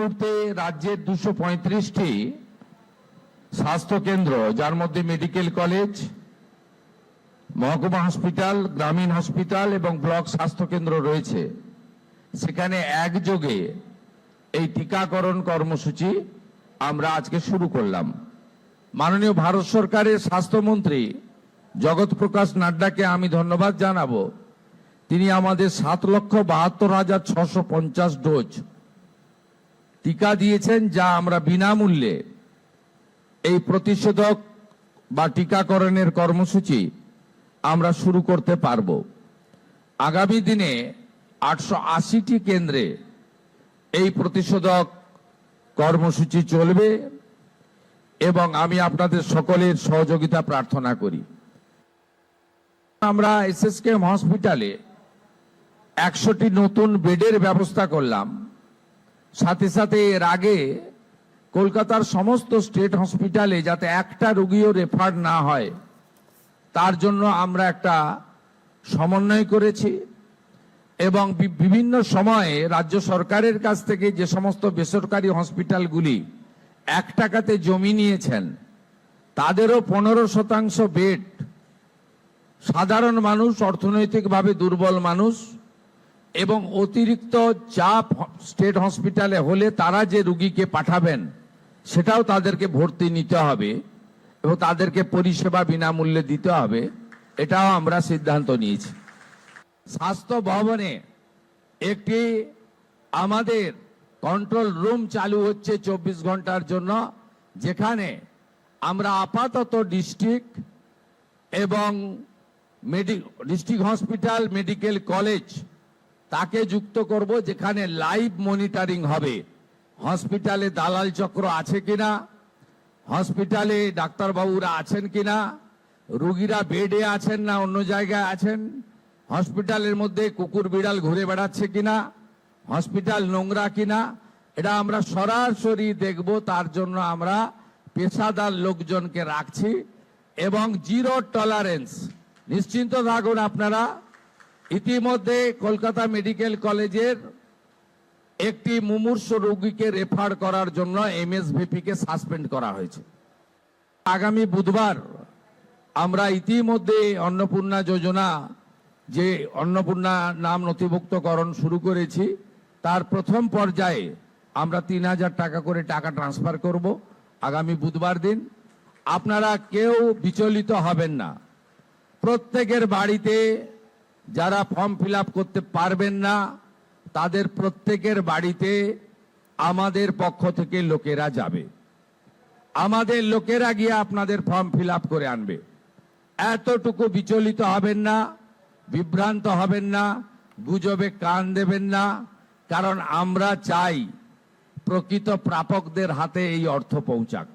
মুহূর্তে রাজ্যের 235টি স্বাস্থ্যকেন্দ্র, যার মধ্যে মেডিকেল কলেজ, মহকুমা হসপিটাল, গ্রামীণ হসপিটাল এবং ব্লক স্বাস্থ্যকেন্দ্র রয়েছে, সেখানে একযোগে এই টিকাকরণ কর্মসূচি আমরা আজকে শুরু করলাম। মাননীয় ভারত সরকারের স্বাস্থ্যমন্ত্রী জগৎ প্রকাশ নাড্ডাকে আমি ধন্যবাদ জানাবো। তিনি আমাদের 7,72,650 ডোজ টিকা দিয়েছেন, যা আমরা বিনামূল্যে এই প্রতিষেধক বা টিকাকরণের কর্মসূচি আমরা শুরু করতে পারব। আগামী দিনে 880টি কেন্দ্রে এই প্রতিষেধক কর্মসূচি চলবে এবং আমি আপনাদের সকলের সহযোগিতা প্রার্থনা করি। আমরা এসএসকেএম হসপিটালে 100টি নতুন বেডের ব্যবস্থা করলাম। সাথে সাথে এর আগে কলকাতার সমস্ত স্টেট হসপিটালে যাতে একটা রোগীও রেফার না হয়, তার জন্য আমরা একটা সমন্বয় করেছি এবং বিভিন্ন সময়ে রাজ্য সরকারের কাছ থেকে যে সমস্ত বেসরকারি হসপিটালগুলি 1 টাকাতে জমি নিয়েছেন, তাদেরও 15% বেড সাধারণ মানুষ, অর্থনৈতিকভাবে দুর্বল মানুষ এবং অতিরিক্ত চাপ স্টেট হসপিটালে হলে তারা যে রোগীকে পাঠাবেন সেটাও তাদেরকে ভর্তি নিতে হবে এবং তাদেরকে পরিষেবা বিনামূল্যে দিতে হবে, এটাও আমরা সিদ্ধান্ত নিয়েছি। স্বাস্থ্য ভবনে একটি আমাদের কন্ট্রোল রুম চালু হচ্ছে 24 ঘন্টার জন্য, যেখানে আমরা আপাতত ডিস্ট্রিক্ট এবং ডিস্ট্রিক্ট হসপিটাল, মেডিকেল কলেজ তাকে যুক্ত করব, যেখানে লাইভ মনিটরিং হবে। হসপিটালে দালাল চক্র আছে কিনা, হসপিটালে ডাক্তারবাবুরা আছেন কিনা, রোগীরা বেডে আছেন না অন্য জায়গায় আছেন, হসপিটালের মধ্যে কুকুর বিড়াল ঘুরে বেড়াচ্ছে কিনা, হসপিটাল নোংরা কিনা, এটা আমরা সরাসরি দেখব। তার জন্য আমরা পেশাদার লোকজনকে রাখছি এবং জিরো টলারেন্স। নিশ্চিন্ত থাকুন আপনারা। ইতিমধ্যে কলকাতা মেডিকেল কলেজের একটি মুমূর্ষু রোগীকে রেফার করার জন্য এমএসভিপি কে সাসপেন্ড করা হয়েছে। আগামী বুধবার আমরা ইতিমধ্যে অন্নপূর্ণা যোজনা, যে অন্নপূর্ণা নাম নথিভুক্তকরণ শুরু করেছি, তার প্রথম পর্যায়ে আমরা 3,000 টাকা করে টাকা ট্রান্সফার করব আগামী বুধবার দিন। আপনারা কেউ বিচলিত হবেন না। প্রত্যেকের বাড়িতে যারা ফর্ম ফিল আপ করতে পারবেন না, তাদের প্রত্যেকের বাড়িতে আমাদের পক্ষ থেকে লোকেরা যাবে। আমাদের লোকেরা গিয়ে আপনাদের ফর্ম ফিল আপ করে আনবে। এতটুকু বিচলিত হবেন না, বিভ্রান্ত হবেন না, গুজবে কান দেবেন না, কারণ আমরা চাই প্রকৃত প্রাপকদের হাতে এই অর্থ পৌঁছাক।